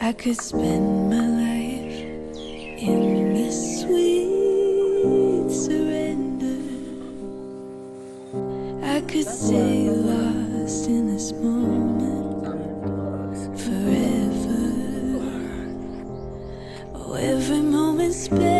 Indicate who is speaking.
Speaker 1: I could spend my life in this sweet surrender. I could stay lost in this moment forever. Oh, every moment spent